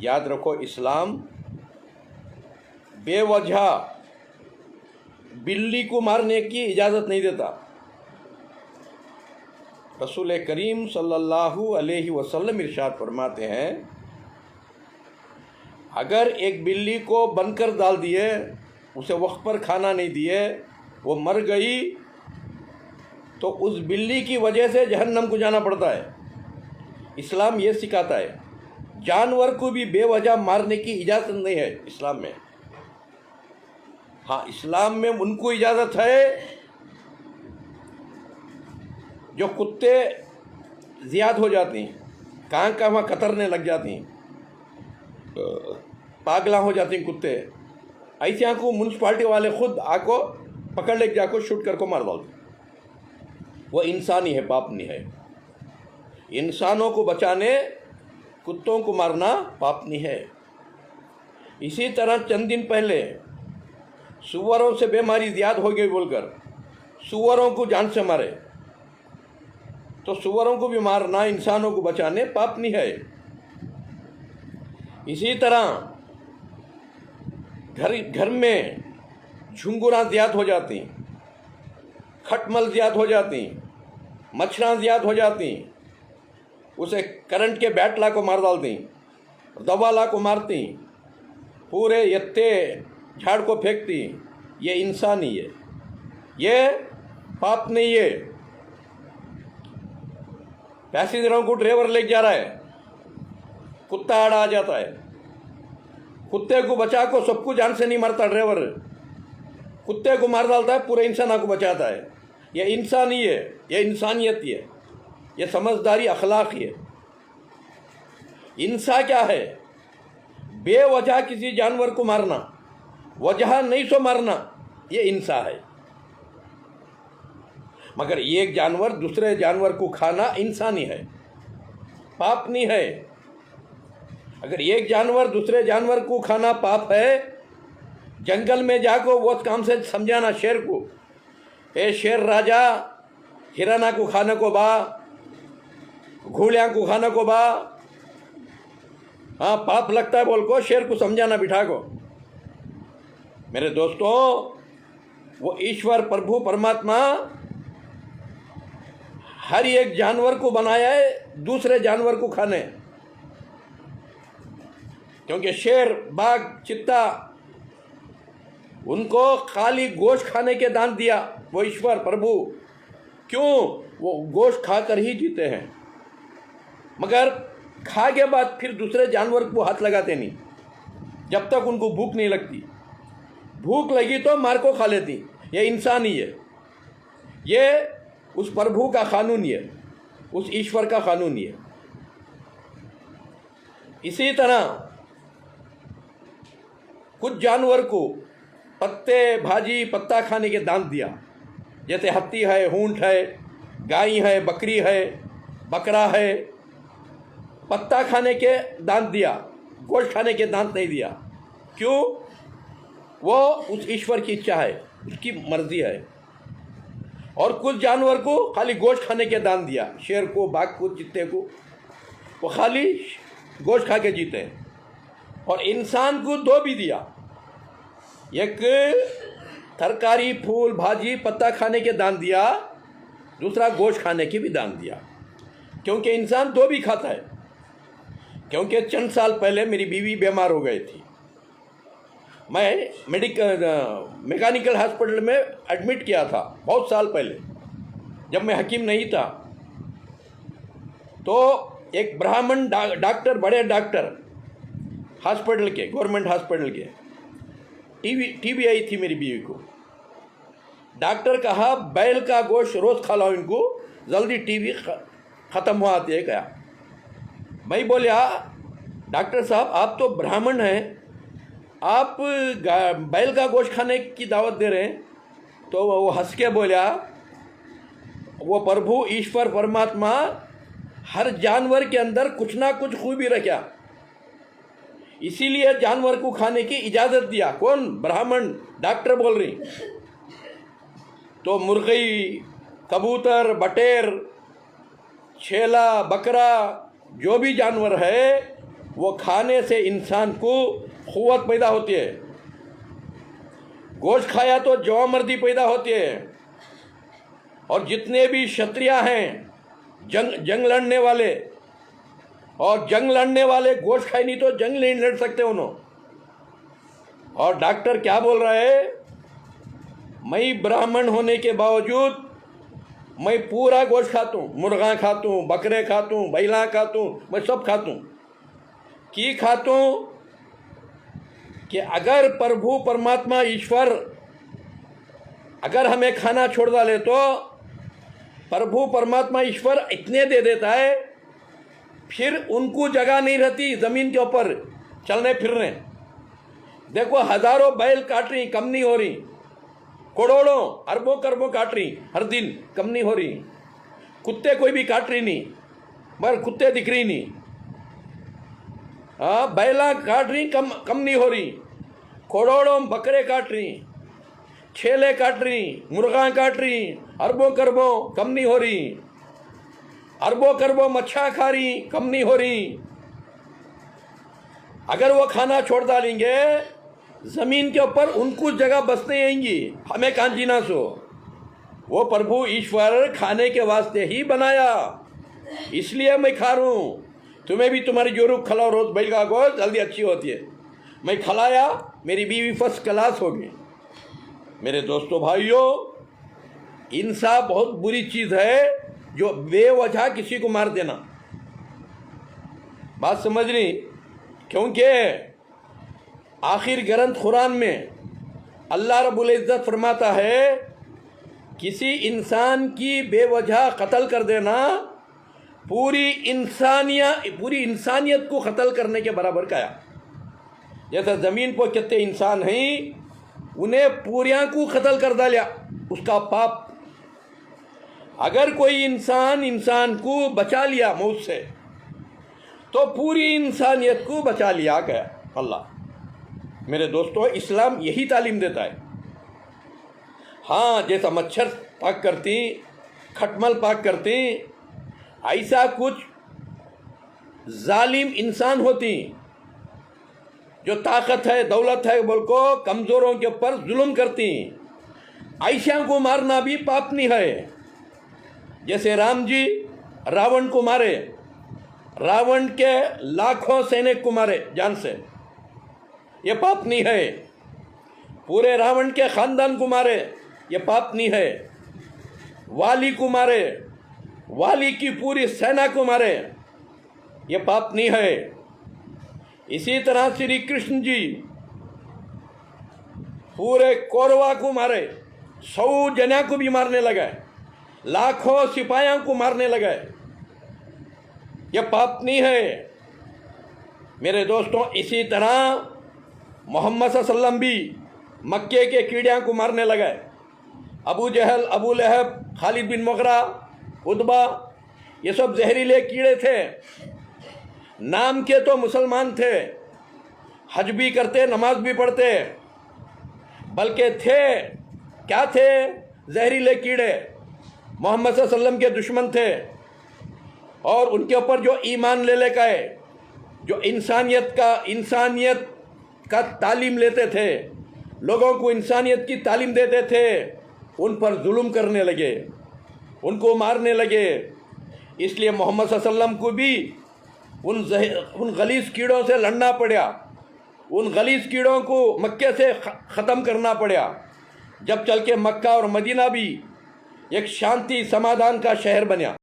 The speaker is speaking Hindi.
याद रखो, इस्लाम बेवजह बिल्ली को मारने की इजाज़त नहीं देता। रसूल करीम सल्लल्लाहु अलैहि वसल्लम इरशाद फरमाते हैं, अगर एक बिल्ली को बनकर डाल दिए, उसे वक्त पर खाना नहीं दिए, वो मर गई, तो उस बिल्ली की वजह से जहन्नम को जाना पड़ता है। इस्लाम ये सिखाता है, जानवर को भी बेवजह मारने की इजाज़त नहीं है इस्लाम में। हाँ, इस्लाम में उनको इजाज़त है जो कुत्ते ज़ियाद हो जाती हैं, कहाँ कहाँ कतरने लग जाती हैं, पागला हो जाती हैं कुत्ते, ऐसे आँखों म्यूनसिपाल्टी वाले खुद आको पकड़ ले जाको शूट करको मार डालते। वो इंसानी है, पाप नहीं है। इंसानों को बचाने कुत्तों को मारना पाप नहीं है। इसी तरह चंद दिन पहले सुअरों से बीमारी ज़्याद हो गई बोलकर सुअरों को जान से मारे, तो सुअरों को भी मारना इंसानों को बचाने पाप नहीं है। इसी तरह घर में झुंगुरा ज़्याद हो जाती, खटमल ज़्याद हो जाती, मच्छरां ज़्याद हो जाती, उसे करंट के बैट ला को मार डालती, दवा ला को मारती, पूरे यत्ते झाड़ को फेंकती। ये इंसानी है, ये पाप नहीं है। पैसेंजरों को ड्राइवर लेके जा रहा है, कुत्ता आड़ा आ जाता है, कुत्ते को बचा को सबको जान से नहीं मारता ड्राइवर, कुत्ते को मार डालता है, पूरे इंसान को बचाता है। ये इंसानी है, ये इंसानियत है, ये समझदारी अखलाक है। इंसा क्या है? बेवजह किसी जानवर को मारना, वजह नहीं सो मारना, ये इंसा है। मगर एक जानवर दूसरे जानवर को खाना इंसानी है, पाप नहीं है। अगर एक जानवर दूसरे जानवर को खाना पाप है, जंगल में जाको वो काम से समझाना शेर को, ए शेर राजा हिराना को खाने को बा, घोड़िया को खाने को बा, हाँ पाप लगता है बोल को शेर को समझाना बिठा को। मेरे दोस्तों, वो ईश्वर प्रभु परमात्मा हर एक जानवर को बनाया है दूसरे जानवर को खाने, क्योंकि शेर, बाघ, चित्ता, उनको खाली गोश्त खाने के दान दिया वो ईश्वर प्रभु। क्यों? वो गोश्त खाकर ही जीते हैं, मगर खा के बाद फिर दूसरे जानवर को हाथ लगाते नहीं जब तक उनको भूख नहीं लगती। भूख लगी तो मार को खा लेती। ये इंसानी है, ये उस प्रभु का कानून है, उस ईश्वर का कानून है। इसी तरह कुछ जानवर को पत्ते, भाजी, पत्ता खाने के दान दिया, जैसे हाथी है, ऊंट है, गाय है, बकरी है, बकरा है, पत्ता खाने के दान दिया, गोश्त खाने के दान नहीं दिया। क्यों? वो उस ईश्वर की इच्छा है, उसकी मर्जी है। और कुछ जानवर को खाली गोश्त खाने के दान दिया, शेर को, बाघ को, चित्ते को, वो खाली गोश्त खा के जीते हैं। और इंसान को दो भी दिया, एक तरकारी, फूल, भाजी, पत्ता खाने के दान दिया, दूसरा गोश्त खाने की भी दान दिया। क्योंकि इंसान दो भी खाता है। क्योंकि चंद साल पहले मेरी बीवी बीमार हो गई थी, मैं मैकेनिकल हॉस्पिटल में एडमिट किया था बहुत साल पहले, जब मैं हकीम नहीं था। तो एक ब्राह्मण डॉक्टर, बड़े डॉक्टर हॉस्पिटल के, गवर्नमेंट हॉस्पिटल के, टीबी आई थी मेरी बीवी को। डॉक्टर कहा बैल का गोश्त रोज़ खा लो, इनको जल्दी टीबी ख़त्म हो आती है क्या? मैं बोलिया डॉक्टर साहब आप तो ब्राह्मण हैं, आप बैल का गोश्त खाने की दावत दे रहे हैं? तो वो हंस के बोलिया, वो प्रभु ईश्वर परमात्मा हर जानवर के अंदर कुछ ना कुछ खूबी रखा, इसीलिए जानवर को खाने की इजाज़त दिया। कौन? ब्राह्मण डॉक्टर बोल रही। तो मुर्गी, कबूतर, बटेर, छेला, बकरा, जो भी जानवर है वो खाने से इंसान को क़ुव्वत पैदा होती है। गोश्त खाया तो जवामर्दी पैदा होती है। और जितने भी क्षत्रिय हैं, जंग लड़ने वाले, और जंग लड़ने वाले गोश्त खाए नहीं तो जंग नहीं लड़ सकते उन्होंने। और डॉक्टर क्या बोल रहा है, मैं ब्राह्मण होने के बावजूद मैं पूरा गोश्त खाता हूँ, मुर्गा खाता हूँ, बकरे खाता हूँ, बैला खाता हूँ, मैं सब खाता हूँ। की खाता हूँ कि अगर प्रभु परमात्मा ईश्वर अगर हमें खाना छोड़ डाले तो प्रभु परमात्मा ईश्वर इतने दे देता है, फिर उनको जगह नहीं रहती ज़मीन के ऊपर चलने फिरने। देखो हज़ारों बैल काट रही, कम नहीं हो रही, करोड़ों अरबों करबों काट रही हर दिन, कम नहीं हो रही। कुत्ते कोई भी काट रही नहीं, मगर कुत्ते दिख रही नहीं। हाँ, बैला काट रही, कम नहीं हो रही। करोड़ों बकरे काट रही, छेले काट रही, मुर्गा काट रही, अरबों करबों, कम नहीं हो रही। अरबों करबों मच्छा खा रही, कम नहीं हो रही। अगर वो खाना छोड़ डालेंगे ज़मीन के ऊपर, उनको जगह बसने आएंगी, हमें कहाँ जीना सो। वो प्रभु ईश्वर खाने के वास्ते ही बनाया, इसलिए मैं खा रहा हूँ। तुम्हें भी तुम्हारी जोरूक खिलाओ रोज़ बैल का गोश्त, जल्दी अच्छी होती है। मैं खिलाया, मेरी बीवी फर्स्ट क्लास हो गई। मेरे दोस्तों भाइयों, इंसाफ बहुत बुरी चीज़ है, जो बेवजह किसी को मार देना। बात समझ रही? क्योंकि आखिर ग्रंथ कुरान में अल्लाह रब्बुल इज़्ज़त फरमाता है, किसी इंसान की बेवजह कत्ल कर देना पूरी इंसानियत को कत्ल करने के बराबर का है। जैसे ज़मीन पर कितने इंसान हैं, उन्हें पूरियां को कत्ल कर डालिया, उसका पाप। अगर कोई इंसान को बचा लिया मौत से, तो पूरी इंसानियत को बचा लिया गया अल्लाह। मेरे दोस्तों, इस्लाम यही तालीम देता है। हाँ, जैसा मच्छर पाक करती, खटमल पाक करती, ऐसा कुछ जालिम इंसान होती जो ताकत है, दौलत है बोल को कमज़ोरों के ऊपर जुल्म करती, ऐसा को मारना भी पाप नहीं है। जैसे राम जी रावण को मारे, रावण के लाखों सैनिक को मारे जान से, ये पाप नहीं है। पूरे रावण के खानदान को मारे, ये पाप नहीं है। वाली को मारे, वाली की पूरी सेना को मारे, ये पाप नहीं है। इसी तरह श्री कृष्ण जी पूरे कौरवा को मारे, 100 जना को भी मारने लगे, लाखों सिपाहियों को मारने लगे, ये पाप नहीं है। मेरे दोस्तों, इसी तरह मोहम्मद सल्लल्लाहु अलैहि वसल्लम भी मक्के के कीड़ियों को मारने लगे। अबू जहल, अबू लहब, खालिद बिन मुग़िरा, उतबा, ये सब जहरीले कीड़े थे। नाम के तो मुसलमान थे, हज भी करते, नमाज भी पढ़ते, बल्कि थे क्या थे? जहरीले कीड़े। मोहम्मद सल्लल्लाहु अलैहि वसल्लम के दुश्मन थे, और उनके ऊपर जो ईमान ले गए, जो इंसानियत का तालीम लेते थे, लोगों को इंसानियत की तालीम देते थे, उन पर जुल्म करने लगे, उनको मारने लगे। इसलिए मोहम्मद सल्लल्लाहु अलैहि वसल्लम को भी उन गलीज़ कीड़ों से लड़ना पड़ा, उन गलीज़ कीड़ों को मक्के से ख़त्म करना पड़ा। जब चल के मक्का और मदीना भी एक शांति समाधान का शहर बना।